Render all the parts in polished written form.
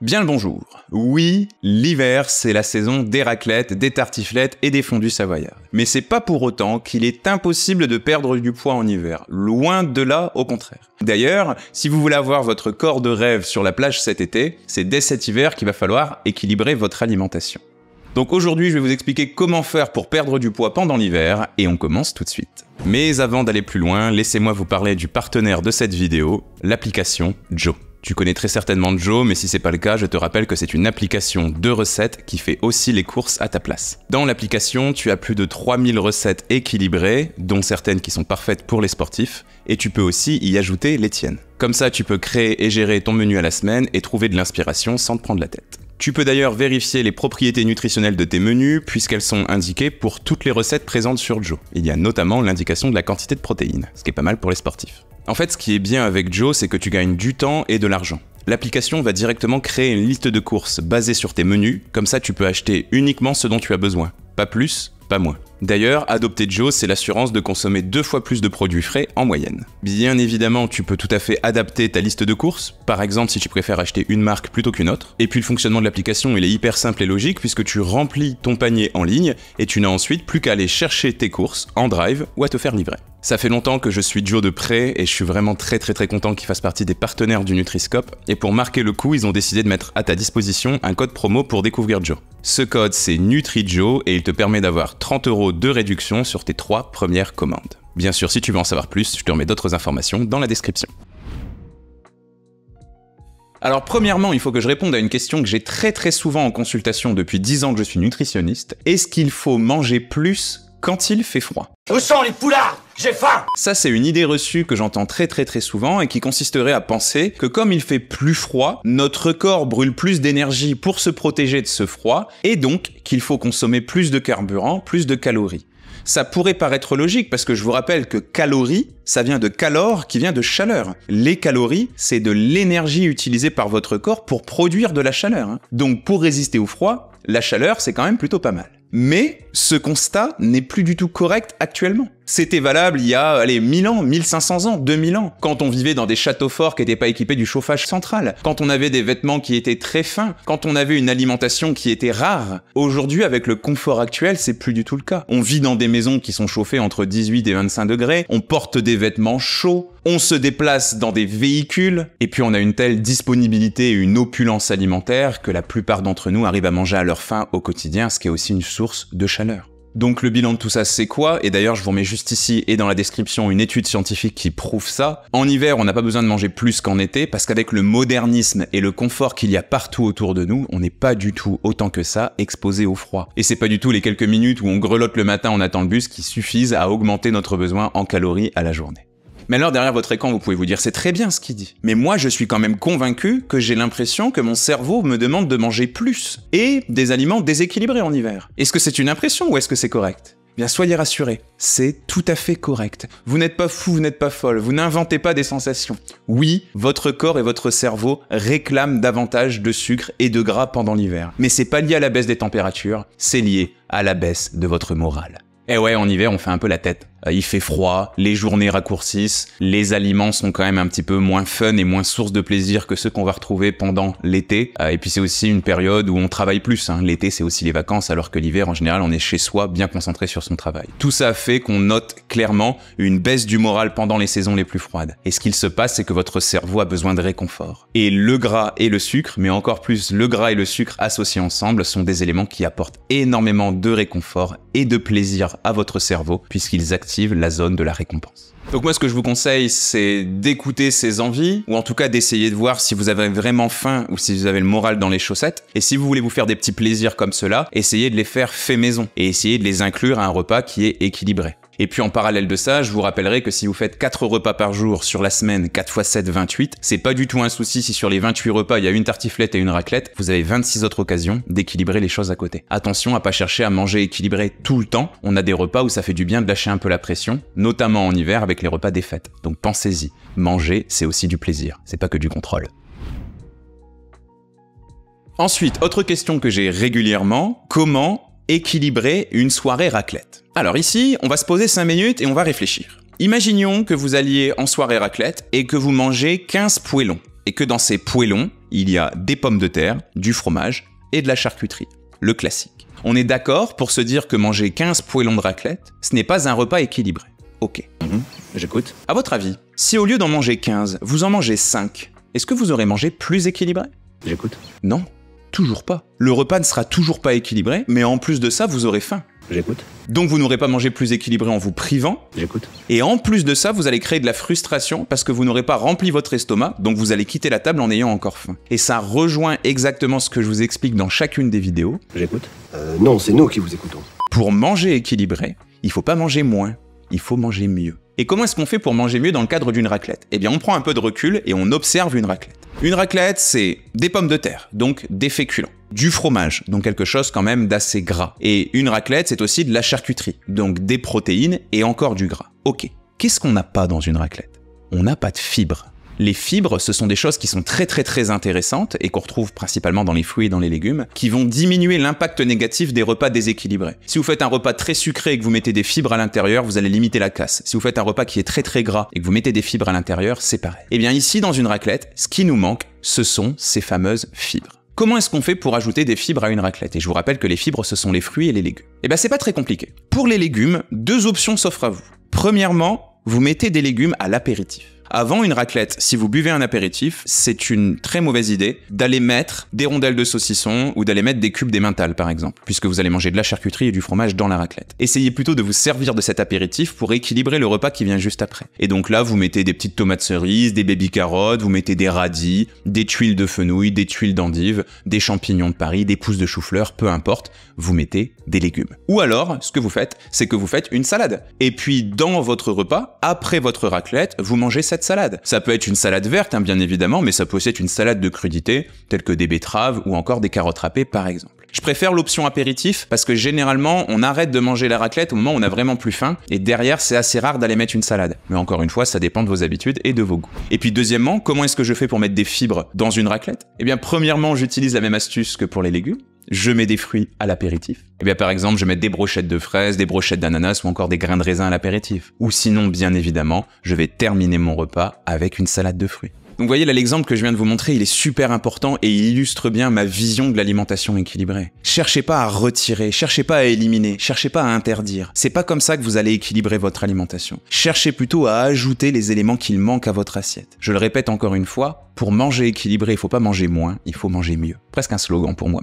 Bien le bonjour. Oui, l'hiver, c'est la saison des raclettes, des tartiflettes et des fondus savoyards. Mais c'est pas pour autant qu'il est impossible de perdre du poids en hiver. Loin de là, au contraire. D'ailleurs, si vous voulez avoir votre corps de rêve sur la plage cet été, c'est dès cet hiver qu'il va falloir équilibrer votre alimentation. Donc aujourd'hui, je vais vous expliquer comment faire pour perdre du poids pendant l'hiver, et on commence tout de suite. Mais avant d'aller plus loin, laissez-moi vous parler du partenaire de cette vidéo, l'application Joe. Tu connais très certainement Joe, mais si c'est pas le cas, je te rappelle que c'est une application de recettes qui fait aussi les courses à ta place. Dans l'application, tu as plus de 3000 recettes équilibrées, dont certaines qui sont parfaites pour les sportifs, et tu peux aussi y ajouter les tiennes. Comme ça, tu peux créer et gérer ton menu à la semaine et trouver de l'inspiration sans te prendre la tête. Tu peux d'ailleurs vérifier les propriétés nutritionnelles de tes menus puisqu'elles sont indiquées pour toutes les recettes présentes sur Joe. Il y a notamment l'indication de la quantité de protéines, ce qui est pas mal pour les sportifs. En fait, ce qui est bien avec Joe, c'est que tu gagnes du temps et de l'argent. L'application va directement créer une liste de courses basée sur tes menus, comme ça tu peux acheter uniquement ce dont tu as besoin. Pas plus, pas moins. D'ailleurs, adopter Joe, c'est l'assurance de consommer 2 fois plus de produits frais en moyenne. Bien évidemment, tu peux tout à fait adapter ta liste de courses, par exemple si tu préfères acheter une marque plutôt qu'une autre. Et puis le fonctionnement de l'application, il est hyper simple et logique puisque tu remplis ton panier en ligne et tu n'as ensuite plus qu'à aller chercher tes courses en drive ou à te faire livrer. Ça fait longtemps que je suis Joe de près et je suis vraiment très content qu'il fasse partie des partenaires du Nutri-Scope. Et pour marquer le coup, ils ont décidé de mettre à ta disposition un code promo pour découvrir Joe. Ce code, c'est NutriJoe et il te permet d'avoir 30 € de réduction sur tes 3 premières commandes. Bien sûr, si tu veux en savoir plus, je te remets d'autres informations dans la description. Alors premièrement, il faut que je réponde à une question que j'ai très souvent en consultation depuis 10 ans que je suis nutritionniste. Est-ce qu'il faut manger plus quand il fait froid? Où sont les poulards? J'ai faim! Ça, c'est une idée reçue que j'entends très souvent et qui consisterait à penser que comme il fait plus froid, notre corps brûle plus d'énergie pour se protéger de ce froid et donc qu'il faut consommer plus de carburant, plus de calories. Ça pourrait paraître logique parce que je vous rappelle que calories, ça vient de calor qui vient de chaleur. Les calories, c'est de l'énergie utilisée par votre corps pour produire de la chaleur. Donc pour résister au froid, la chaleur, c'est quand même plutôt pas mal. Mais ce constat n'est plus du tout correct actuellement. C'était valable il y a, 1000 ans, 1500 ans, 2000 ans, quand on vivait dans des châteaux forts qui n'étaient pas équipés du chauffage central, quand on avait des vêtements qui étaient très fins, quand on avait une alimentation qui était rare. Aujourd'hui, avec le confort actuel, c'est plus du tout le cas. On vit dans des maisons qui sont chauffées entre 18 et 25 degrés, on porte des vêtements chauds, on se déplace dans des véhicules, et puis on a une telle disponibilité et une opulence alimentaire que la plupart d'entre nous arrivent à manger à leur faim au quotidien, ce qui est aussi une source de chaleur. Donc le bilan de tout ça, c'est quoi? Et d'ailleurs, je vous remets juste ici et dans la description une étude scientifique qui prouve ça. En hiver, on n'a pas besoin de manger plus qu'en été, parce qu'avec le modernisme et le confort qu'il y a partout autour de nous, on n'est pas du tout autant que ça exposé au froid. Et c'est pas du tout les quelques minutes où on grelotte le matin, on attend le bus qui suffisent à augmenter notre besoin en calories à la journée. Mais alors derrière votre écran, vous pouvez vous dire c'est très bien ce qu'il dit. Mais moi je suis quand même convaincu que j'ai l'impression que mon cerveau me demande de manger plus et des aliments déséquilibrés en hiver. Est-ce que c'est une impression ou est-ce que c'est correct? Bien soyez rassurés, c'est tout à fait correct. Vous n'êtes pas fou, vous n'êtes pas folle, vous n'inventez pas des sensations. Oui, votre corps et votre cerveau réclament davantage de sucre et de gras pendant l'hiver. Mais c'est pas lié à la baisse des températures, c'est lié à la baisse de votre morale. Eh ouais, en hiver, on fait un peu la tête. Il fait froid, les journées raccourcissent, les aliments sont quand même un petit peu moins fun et moins source de plaisir que ceux qu'on va retrouver pendant l'été. Et puis c'est aussi une période où on travaille plus. L'été, c'est aussi les vacances, alors que l'hiver, en général, on est chez soi, bien concentré sur son travail. Tout ça fait qu'on note clairement une baisse du moral pendant les saisons les plus froides. Et ce qu'il se passe, c'est que votre cerveau a besoin de réconfort. Et le gras et le sucre, mais encore plus le gras et le sucre associés ensemble, sont des éléments qui apportent énormément de réconfort et de plaisir à votre cerveau, puisqu'ils activent la zone de la récompense. Donc moi ce que je vous conseille c'est d'écouter ces envies ou en tout cas d'essayer de voir si vous avez vraiment faim ou si vous avez le moral dans les chaussettes et si vous voulez vous faire des petits plaisirs comme cela, essayez de les faire fait maison et essayez de les inclure à un repas qui est équilibré. Et puis en parallèle de ça, je vous rappellerai que si vous faites 4 repas par jour sur la semaine, 4 x 7, 28, c'est pas du tout un souci si sur les 28 repas, il y a une tartiflette et une raclette, vous avez 26 autres occasions d'équilibrer les choses à côté. Attention à pas chercher à manger équilibré tout le temps, on a des repas où ça fait du bien de lâcher un peu la pression, notamment en hiver avec les repas des fêtes. Donc pensez-y, manger c'est aussi du plaisir, c'est pas que du contrôle. Ensuite, autre question que j'ai régulièrement, comment équilibrer une soirée raclette? Alors ici, on va se poser 5 minutes et on va réfléchir. Imaginons que vous alliez en soirée raclette et que vous mangez 15 poêlons. Et que dans ces poêlons, il y a des pommes de terre, du fromage et de la charcuterie. Le classique. On est d'accord pour se dire que manger 15 poêlons de raclette, ce n'est pas un repas équilibré. Ok. J'écoute. À votre avis, si au lieu d'en manger 15, vous en mangez 5, est-ce que vous aurez mangé plus équilibré? J'écoute. Non, toujours pas. Le repas ne sera toujours pas équilibré, mais en plus de ça, vous aurez faim. J'écoute. Donc vous n'aurez pas mangé plus équilibré en vous privant. J'écoute. Et en plus de ça, vous allez créer de la frustration parce que vous n'aurez pas rempli votre estomac, donc vous allez quitter la table en ayant encore faim. Et ça rejoint exactement ce que je vous explique dans chacune des vidéos. J'écoute. Non, c'est nous qui vous écoutons. Pour manger équilibré, il faut pas manger moins, il faut manger mieux. Et comment est-ce qu'on fait pour manger mieux dans le cadre d'une raclette? Eh bien, on prend un peu de recul et on observe une raclette. Une raclette, c'est des pommes de terre, donc des féculents. Du fromage, donc quelque chose quand même d'assez gras. Et une raclette, c'est aussi de la charcuterie, donc des protéines et encore du gras. Ok, qu'est-ce qu'on n'a pas dans une raclette? On n'a pas de fibres. Les fibres, ce sont des choses qui sont très intéressantes et qu'on retrouve principalement dans les fruits et dans les légumes, qui vont diminuer l'impact négatif des repas déséquilibrés. Si vous faites un repas très sucré et que vous mettez des fibres à l'intérieur, vous allez limiter la casse. Si vous faites un repas qui est très gras et que vous mettez des fibres à l'intérieur, c'est pareil. Et bien ici, dans une raclette, ce qui nous manque, ce sont ces fameuses fibres. Comment est-ce qu'on fait pour ajouter des fibres à une raclette? Et je vous rappelle que les fibres, ce sont les fruits et les légumes. Eh bien, c'est pas très compliqué. Pour les légumes, deux options s'offrent à vous. Premièrement, vous mettez des légumes à l'apéritif. Avant une raclette, si vous buvez un apéritif, c'est une très mauvaise idée d'aller mettre des rondelles de saucisson ou d'aller mettre des cubes d'emmental par exemple, puisque vous allez manger de la charcuterie et du fromage dans la raclette. Essayez plutôt de vous servir de cet apéritif pour équilibrer le repas qui vient juste après. Et donc là, vous mettez des petites tomates cerises, des baby carottes, vous mettez des radis, des tuiles de fenouil, des tuiles d'endive, des champignons de Paris, des pousses de chou-fleur, peu importe, vous mettez des légumes. Ou alors, ce que vous faites, c'est que vous faites une salade. Et puis dans votre repas, après votre raclette, vous mangez cette salade. Ça peut être une salade verte, bien évidemment, mais ça peut aussi être une salade de crudités, telles que des betteraves ou encore des carottes râpées, par exemple. Je préfère l'option apéritif parce que généralement, on arrête de manger la raclette au moment où on a vraiment plus faim, et derrière, c'est assez rare d'aller mettre une salade. Mais encore une fois, ça dépend de vos habitudes et de vos goûts. Et puis deuxièmement, comment est-ce que je fais pour mettre des fibres dans une raclette? Eh bien, premièrement, j'utilise la même astuce que pour les légumes. Je mets des fruits à l'apéritif. Eh bien, par exemple, je mets des brochettes de fraises, des brochettes d'ananas ou encore des grains de raisin à l'apéritif. Ou sinon, bien évidemment, je vais terminer mon repas avec une salade de fruits. Donc, vous voyez, là, l'exemple que je viens de vous montrer, il est super important et il illustre bien ma vision de l'alimentation équilibrée. Cherchez pas à retirer, cherchez pas à éliminer, cherchez pas à interdire. C'est pas comme ça que vous allez équilibrer votre alimentation. Cherchez plutôt à ajouter les éléments qu'il manque à votre assiette. Je le répète encore une fois, pour manger équilibré, il faut pas manger moins, il faut manger mieux. Presque un slogan pour moi.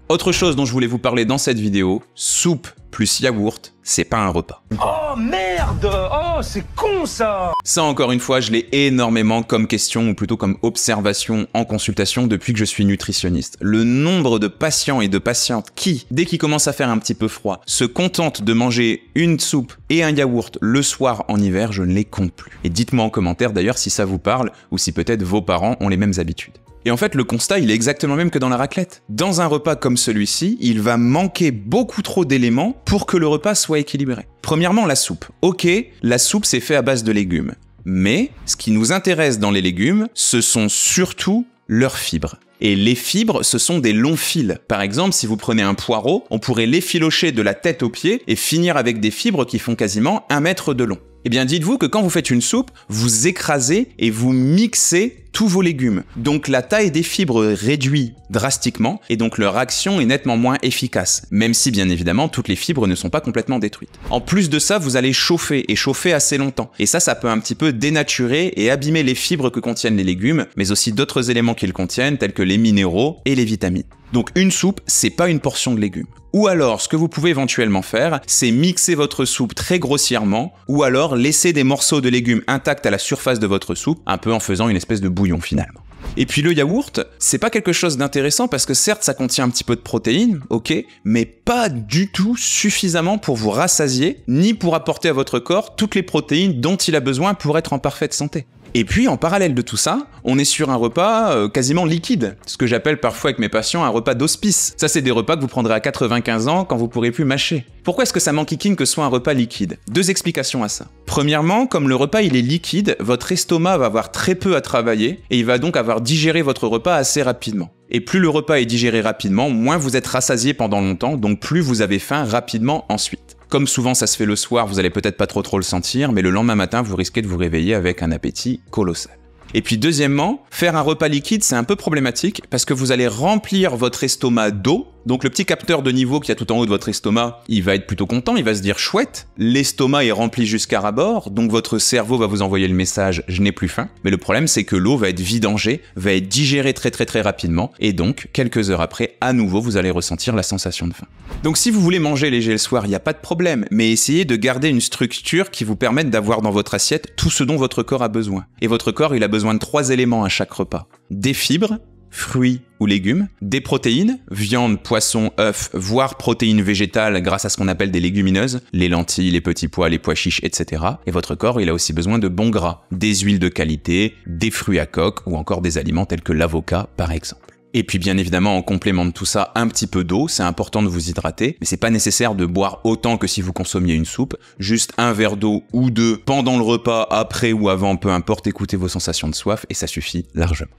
Autre chose dont je voulais vous parler dans cette vidéo, soupe plus yaourt, c'est pas un repas. Oh merde! Oh, c'est con ça! Ça encore une fois, je l'ai énormément comme question, ou plutôt comme observation en consultation depuis que je suis nutritionniste. Le nombre de patients et de patientes qui, dès qu'il commence à faire un petit peu froid, se contentent de manger une soupe et un yaourt le soir en hiver, je ne les compte plus. Et dites-moi en commentaire d'ailleurs si ça vous parle, ou si peut-être vos parents ont les mêmes habitudes. Et en fait, le constat, il est exactement le même que dans la raclette. Dans un repas comme celui-ci, il va manquer beaucoup trop d'éléments pour que le repas soit équilibré. Premièrement, la soupe. Ok, la soupe, c'est fait à base de légumes. Mais, ce qui nous intéresse dans les légumes, ce sont surtout leurs fibres. Et les fibres, ce sont des longs fils. Par exemple, si vous prenez un poireau, on pourrait l'effilocher de la tête aux pieds et finir avec des fibres qui font quasiment 1 mètre de long. Eh bien, dites-vous que quand vous faites une soupe, vous écrasez et vous mixez tous vos légumes. Donc la taille des fibres réduit drastiquement et donc leur action est nettement moins efficace, même si bien évidemment toutes les fibres ne sont pas complètement détruites. En plus de ça, vous allez chauffer et chauffer assez longtemps. Et ça peut un petit peu dénaturer et abîmer les fibres que contiennent les légumes, mais aussi d'autres éléments qu'ils contiennent tels que les minéraux et les vitamines. Donc une soupe, c'est pas une portion de légumes. Ou alors, ce que vous pouvez éventuellement faire, c'est mixer votre soupe très grossièrement, ou alors laisser des morceaux de légumes intacts à la surface de votre soupe, un peu en faisant une espèce de bouillon finalement. Et puis le yaourt, c'est pas quelque chose d'intéressant parce que certes ça contient un petit peu de protéines, ok, mais pas du tout suffisamment pour vous rassasier, ni pour apporter à votre corps toutes les protéines dont il a besoin pour être en parfaite santé. Et puis, en parallèle de tout ça, on est sur un repas quasiment liquide, ce que j'appelle parfois avec mes patients un repas d'hospice. Ça, c'est des repas que vous prendrez à 95 ans quand vous pourrez plus mâcher. Pourquoi est-ce que ça m'enquiquine que ce soit un repas liquide? 2 explications à ça. Premièrement, comme le repas il est liquide, votre estomac va avoir très peu à travailler et il va donc avoir digéré votre repas assez rapidement. Et plus le repas est digéré rapidement, moins vous êtes rassasié pendant longtemps, donc plus vous avez faim rapidement ensuite. Comme souvent ça se fait le soir, vous allez peut-être pas trop le sentir, mais le lendemain matin, vous risquez de vous réveiller avec un appétit colossal. Et puis deuxièmement, faire un repas liquide, c'est un peu problématique parce que vous allez remplir votre estomac d'eau. Donc le petit capteur de niveau qu'il y a tout en haut de votre estomac, il va être plutôt content, il va se dire chouette, l'estomac est rempli jusqu'à ras-bord, donc votre cerveau va vous envoyer le message je n'ai plus faim. Mais le problème c'est que l'eau va être vidangée, va être digérée très rapidement, et donc quelques heures après, à nouveau, vous allez ressentir la sensation de faim. Donc si vous voulez manger léger le soir, il n'y a pas de problème, mais essayez de garder une structure qui vous permette d'avoir dans votre assiette tout ce dont votre corps a besoin. Et votre corps, il a besoin de 3 éléments à chaque repas. Des fibres, fruits ou légumes, des protéines, viande, poisson, œufs, voire protéines végétales grâce à ce qu'on appelle des légumineuses, les lentilles, les petits pois, les pois chiches, etc. Et votre corps, il a aussi besoin de bons gras, des huiles de qualité, des fruits à coque ou encore des aliments tels que l'avocat par exemple. Et puis bien évidemment, en complément de tout ça, un petit peu d'eau, c'est important de vous hydrater, mais c'est pas nécessaire de boire autant que si vous consommiez une soupe, juste un verre d'eau ou deux pendant le repas, après ou avant, peu importe, écoutez vos sensations de soif et ça suffit largement.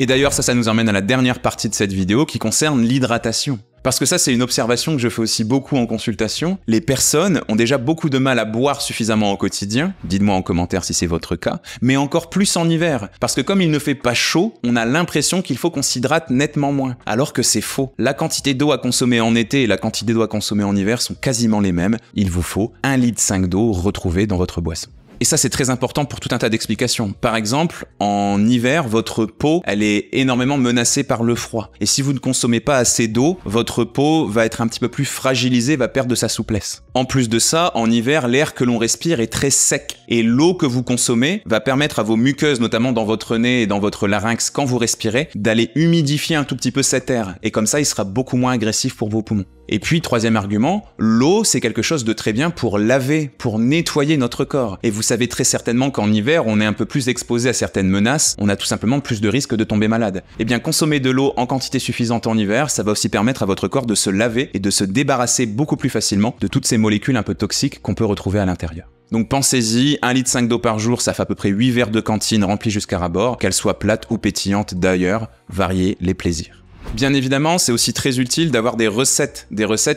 Et d'ailleurs, ça nous emmène à la dernière partie de cette vidéo qui concerne l'hydratation. Parce que ça, c'est une observation que je fais aussi beaucoup en consultation. Les personnes ont déjà beaucoup de mal à boire suffisamment au quotidien, dites-moi en commentaire si c'est votre cas, mais encore plus en hiver. Parce que comme il ne fait pas chaud, on a l'impression qu'il faut qu'on s'hydrate nettement moins. Alors que c'est faux. La quantité d'eau à consommer en été et la quantité d'eau à consommer en hiver sont quasiment les mêmes. Il vous faut 1,5 litre d'eau retrouvée dans votre boisson. Et ça, c'est très important pour tout un tas d'explications. Par exemple, en hiver, votre peau, elle est énormément menacée par le froid. Et si vous ne consommez pas assez d'eau, votre peau va être un petit peu plus fragilisée, va perdre de sa souplesse. En plus de ça, en hiver, l'air que l'on respire est très sec. Et l'eau que vous consommez va permettre à vos muqueuses, notamment dans votre nez et dans votre larynx, quand vous respirez, d'aller humidifier un tout petit peu cet air. Et comme ça, il sera beaucoup moins agressif pour vos poumons. Et puis, troisième argument, l'eau, c'est quelque chose de très bien pour laver, pour nettoyer notre corps. Et vous savez très certainement qu'en hiver, on est un peu plus exposé à certaines menaces, on a tout simplement plus de risques de tomber malade. Eh bien, consommer de l'eau en quantité suffisante en hiver, ça va aussi permettre à votre corps de se laver et de se débarrasser beaucoup plus facilement de toutes ces molécules un peu toxiques qu'on peut retrouver à l'intérieur. Donc pensez-y, 1,5 litre d'eau par jour, ça fait à peu près 8 verres de cantine remplis jusqu'à ras-bord, qu'elles soient plates ou pétillantes d'ailleurs, variez les plaisirs. Bien évidemment, c'est aussi très utile d'avoir des recettes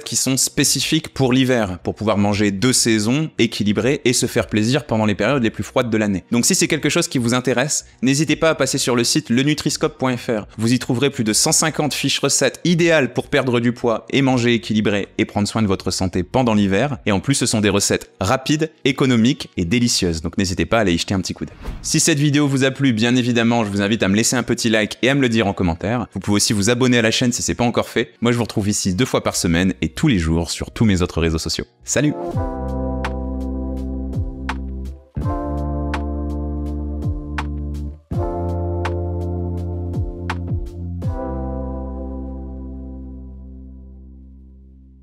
qui sont spécifiques pour l'hiver, pour pouvoir manger de saison, équilibré et se faire plaisir pendant les périodes les plus froides de l'année. Donc si c'est quelque chose qui vous intéresse, n'hésitez pas à passer sur le site lenutriscope.fr. Vous y trouverez plus de 150 fiches recettes idéales pour perdre du poids et manger équilibré et prendre soin de votre santé pendant l'hiver. Et en plus, ce sont des recettes rapides, économiques et délicieuses. Donc n'hésitez pas à aller y jeter un petit coup d'œil. Si cette vidéo vous a plu, bien évidemment, je vous invite à me laisser un petit like et à me le dire en commentaire. Vous pouvez aussi vous abonner à la chaîne si c'est pas encore fait. Moi, je vous retrouve ici 2 fois par semaine et tous les jours sur tous mes autres réseaux sociaux. Salut!